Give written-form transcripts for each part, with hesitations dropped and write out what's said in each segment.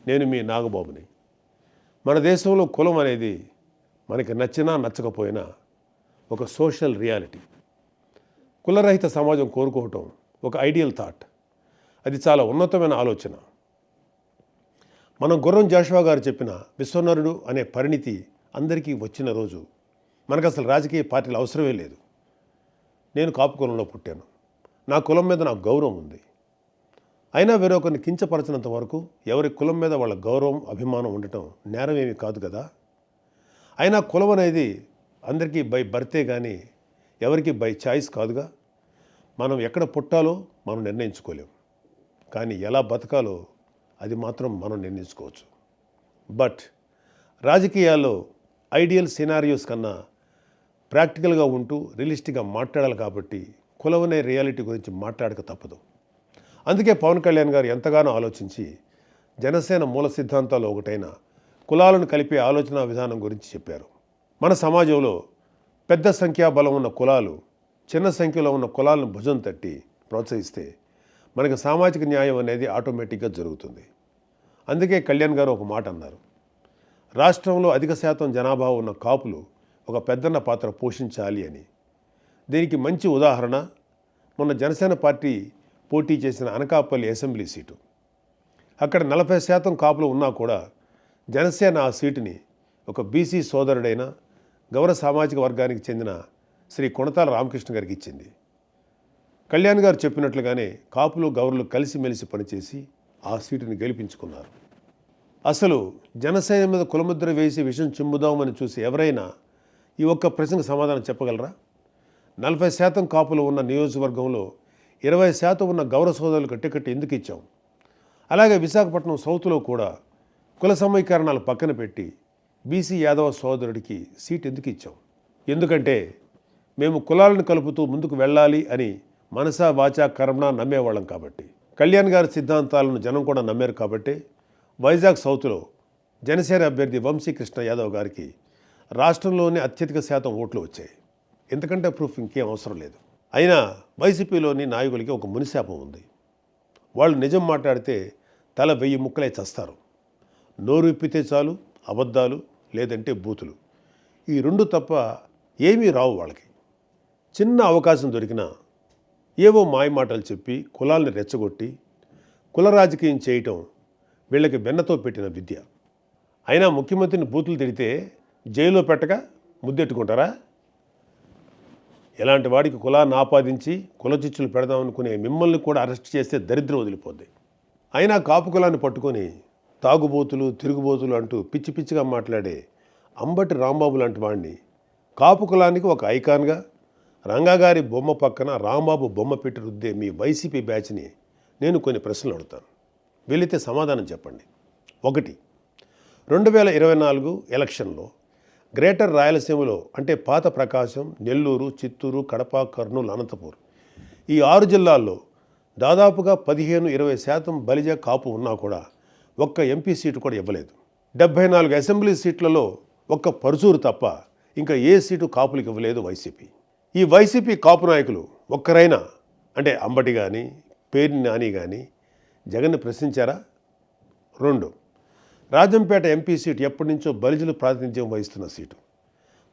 నేను మీ నాగబాబుని. మన దేశంలో కులం అనేది మనకి నచ్చినా నచ్చకపోయినా ఒక సోషల్ రియాలిటీ. కులరహిత సమాజం కోరుకోవటం ఒక ఐడియల్ థాట్. అది చాలా ఉన్నతమైన ఆలోచన. మనం గుర్రం జాషువా గారు చెప్పిన విశ్వనరుడు అనే పరిణితి అందరికీ వచ్చిన రోజు మనకు అసలు రాజకీయ పార్టీలు అవసరమే లేదు. నేను కాపు కులంలో పుట్టాను. నా కులం మీద నాకు గౌరవం ఉంది. అయినా వేరొకరిని కించపరచినంత వరకు ఎవరి కులం మీద వాళ్ళ గౌరవం అభిమానం ఉండటం నేరం ఏమీ కాదు కదా. అయినా కులం అనేది అందరికీ బై బర్తే కానీ ఎవరికి బై చాయిస్ కాదుగా. మనం ఎక్కడ పుట్టాలో మనం నిర్ణయించుకోలేం, కానీ ఎలా బతకాలో అది మాత్రం మనం నిర్ణయించుకోవచ్చు. బట్ రాజకీయాల్లో ఐడియల్ సినారియోస్ కన్నా ప్రాక్టికల్గా ఉంటూ రియలిస్టిక్గా మాట్లాడాలి కాబట్టి కులం అనే రియాలిటీ గురించి మాట్లాడక తప్పదు. అందుకే పవన్ కళ్యాణ్ గారు ఎంతగానో ఆలోచించి జనసేన మూల సిద్ధాంతాల్లో ఒకటైన కులాలను కలిపే ఆలోచన విధానం గురించి చెప్పారు. మన సమాజంలో పెద్ద సంఖ్యాబలం ఉన్న కులాలు చిన్న సంఖ్యలో ఉన్న కులాలను భుజం తట్టి ప్రోత్సహిస్తే మనకు సామాజిక న్యాయం అనేది ఆటోమేటిక్గా జరుగుతుంది. అందుకే కళ్యాణ్ గారు ఒక మాట అన్నారు, రాష్ట్రంలో అధిక శాతం జనాభా ఉన్న కాపులు ఒక పెద్దన్న పాత్ర పోషించాలి అని. దీనికి మంచి ఉదాహరణ మొన్న జనసేన పార్టీ పోటీ చేసిన అనకాపల్లి అసెంబ్లీ సీటు. అక్కడ 40% కాపులు ఉన్నా కూడా జనసేన ఆ సీటుని ఒక బీసీ సోదరుడైన గౌర సామాజిక వర్గానికి చెందిన శ్రీ కొణతాల రామకృష్ణ గారికి ఇచ్చింది. కళ్యాణ్ గారు చెప్పినట్లుగానే కాపులు గౌరలు కలిసిమెలిసి పనిచేసి ఆ సీటుని గెలిపించుకున్నారు. అసలు జనసేన మీద కులముద్ర వేసి విషం చిమ్ముదామని చూసి ఎవరైనా ఈ ఒక్క ప్రశ్నకు సమాధానం చెప్పగలరా? 40% కాపులు ఉన్న నియోజకవర్గంలో 20% ఉన్న గౌరవ సోదరులకు టికెట్ ఎందుకు ఇచ్చాం? అలాగే విశాఖపట్నం సౌత్లో కూడా కుల సమీకరణాలు పక్కన పెట్టి బీసీ యాదవ సోదరుడికి సీట్ ఎందుకు ఇచ్చాం? ఎందుకంటే మేము కులాలను కలుపుతూ ముందుకు వెళ్ళాలి అని మనసా వాచా కర్మణ నమ్మేవాళ్ళం కాబట్టి. కళ్యాణ్ గారి సిద్ధాంతాలను జనం కూడా నమ్మారు కాబట్టి వైజాగ్ సౌత్లో జనసేన అభ్యర్థి వంశీకృష్ణ యాదవ్ గారికి రాష్ట్రంలోనే అత్యధిక శాతం ఓట్లు వచ్చాయి. ఎందుకంటే ప్రూఫ్ ఇంకేం అవసరం లేదు. అయినా వైసీపీలోని నాయకులకి ఒక మునిశాపం ఉంది. వాళ్ళు నిజం మాట్లాడితే తల 1000 ముక్కలై చస్తారు. నోరు విప్పితే చాలు అబద్ధాలు, లేదంటే బూతులు. ఈ 2 తప్ప ఏమీ రావు వాళ్ళకి. చిన్న అవకాశం దొరికినా ఏవో మాయమాటలు చెప్పి కులాల్ని రెచ్చగొట్టి కుల రాజకీయం చేయటం వీళ్ళకి వెన్నతో పెట్టిన విద్య. అయినా ముఖ్యమంత్రిని బూతులు తిడితే జైల్లో పెట్టక ముద్దెట్టుకుంటారా? ఎలాంటి వాడికి కులాన్ని ఆపాదించి కులచిచ్చులు పెడదామనుకునే మిమ్మల్ని కూడా అరెస్ట్ చేస్తే దరిద్రం వదిలిపోద్ది. అయినా కాపు కులాన్ని పట్టుకొని తాగుబోతులు తిరుగుబోతులు అంటూ పిచ్చి పిచ్చిగా మాట్లాడే అంబటి రాంబాబు లాంటి వాడిని కాపు కులానికి ఒక ఐకాన్గా రంగాగారి బొమ్మ పక్కన రాంబాబు బొమ్మ పెట్టి రుద్దే మీ వైసీపీ బ్యాచ్ని నేను కొన్ని ప్రశ్నలు అడుగుతాను. వీలైతే సమాధానం చెప్పండి. 1. 2024 ఎలక్షన్లో గ్రేటర్ రాయలసీమలో అంటే పాత ప్రకాశం, నెల్లూరు, చిత్తూరు, కడప, కర్నూలు, అనంతపూర్ ఈ 6 జిల్లాల్లో దాదాపుగా 15-20% బలిజ కాపు ఉన్నా కూడా ఒక్క ఎంపీ సీటు కూడా ఇవ్వలేదు. 74 అసెంబ్లీ సీట్లలో ఒక్క పరుచూరు తప్ప ఇంకా ఏ సీటు కాపులకు ఇవ్వలేదు వైసీపీ. ఈ వైసీపీ కాపు నాయకులు ఒక్కరైనా అంటే అంబటి కానీ పేర్ని నాని కానీ జగన్ని ప్రశ్నించారా? 2. రాజంపేట ఎంపీ సీటు ఎప్పటి నుంచో బలిజలు ప్రాతినిధ్యం వహిస్తున్న సీటు.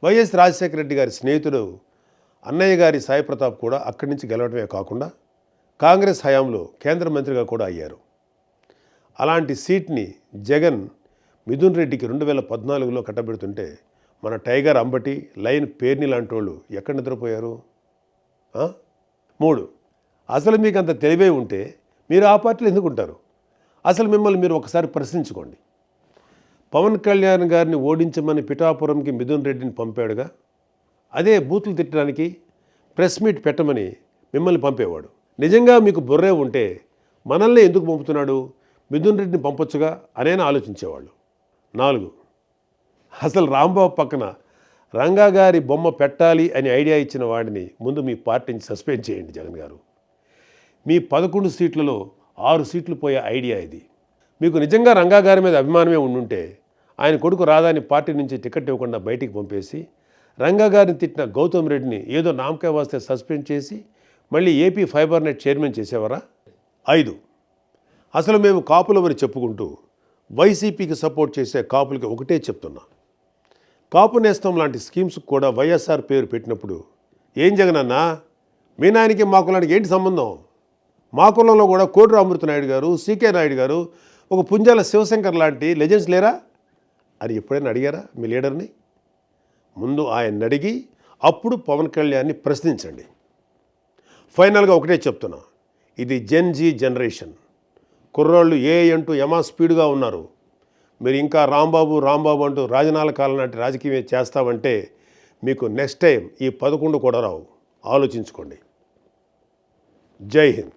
వైఎస్ రాజశేఖర రెడ్డి గారి స్నేహితుడు అన్నయ్య గారి సాయి ప్రతాప్ కూడా అక్కడి నుంచి గెలవడమే కాకుండా కాంగ్రెస్ హయాంలో కేంద్ర మంత్రిగా కూడా అయ్యారు. అలాంటి సీట్ని జగన్ మిథున్ రెడ్డికి 2014లో కట్టబెడుతుంటే మన టైగర్ అంబటి, లయన్ పేర్ని లాంటి వాళ్ళు ఎక్కడ నిద్రపోయారు? 3. అసలు మీకు అంత తెలివే ఉంటే మీరు ఆ పార్టీలో ఎందుకు ఉంటారు? అసలు మిమ్మల్ని మీరు ఒకసారి ప్రశ్నించుకోండి. పవన్ కళ్యాణ్ గారిని ఓడించమని పిఠాపురంకి మిథున్ రెడ్డిని పంపాడుగా, అదే బూతులు తిట్టడానికి ప్రెస్ మీట్ పెట్టమని మిమ్మల్ని పంపేవాడు. నిజంగా మీకు బుర్రే ఉంటే మనల్ని ఎందుకు పంపుతున్నాడు, మిథున్ రెడ్డిని పంపొచ్చుగా అనేనా ఆలోచించేవాళ్ళు. 4. అసలు రాంబాబు పక్కన రంగా గారి బొమ్మ పెట్టాలి అని ఐడియా ఇచ్చిన వాడిని ముందు మీ పార్టీని సస్పెండ్ చేయండి జగన్ గారు. మీ 11 సీట్లలో 6 సీట్లు పోయే ఐడియా ఇది. మీకు నిజంగా రంగా గారి మీద అభిమానమే ఉండుంటే ఆయన కొడుకు రాధాని పార్టీ నుంచి టికెట్ ఇవ్వకుండా బయటికి పంపేసి రంగా గారిని తిట్టిన గౌతమ్ రెడ్డిని ఏదో నామకే వాస్తే సస్పెండ్ చేసి మళ్ళీ ఏపీ ఫైబర్ నెట్ చైర్మన్ చేసేవారా? 5. అసలు మేము కాపులమని చెప్పుకుంటూ వైసీపీకి సపోర్ట్ చేసే కాపులకి ఒకటే చెప్తున్నా, కాపు నేస్తం లాంటి స్కీమ్స్ కూడా వైఎస్ఆర్ పేరు పెట్టినప్పుడు ఏం జగనన్నా మీ నాయనకి మా కులానికి ఏంటి సంబంధం? మా కులంలో కూడా కోటి అమృతనాయుడు గారు, సీకే నాయుడు గారు, ఒక పుంజాల శివశంకర్ లాంటి లెజెండ్స్ లేరా అని ఎప్పుడైనా అడిగారా మీ లీడర్ని? ముందు ఆయన్ని అడిగి అప్పుడు పవన్ కళ్యాణ్ని ప్రశ్నించండి. ఫైనల్గా ఒకటే చెప్తున్నా, ఇది జెన్జీ జనరేషన్. కుర్రాళ్ళు అంటూ యమా స్పీడ్గా ఉన్నారు. మీరు ఇంకా రాంబాబు అంటూ రాజనాల కాలం నాటి రాజకీయం చేస్తామంటే మీకు నెక్స్ట్ టైం ఈ 11 కూడా రావు. ఆలోచించుకోండి. జై హింద్.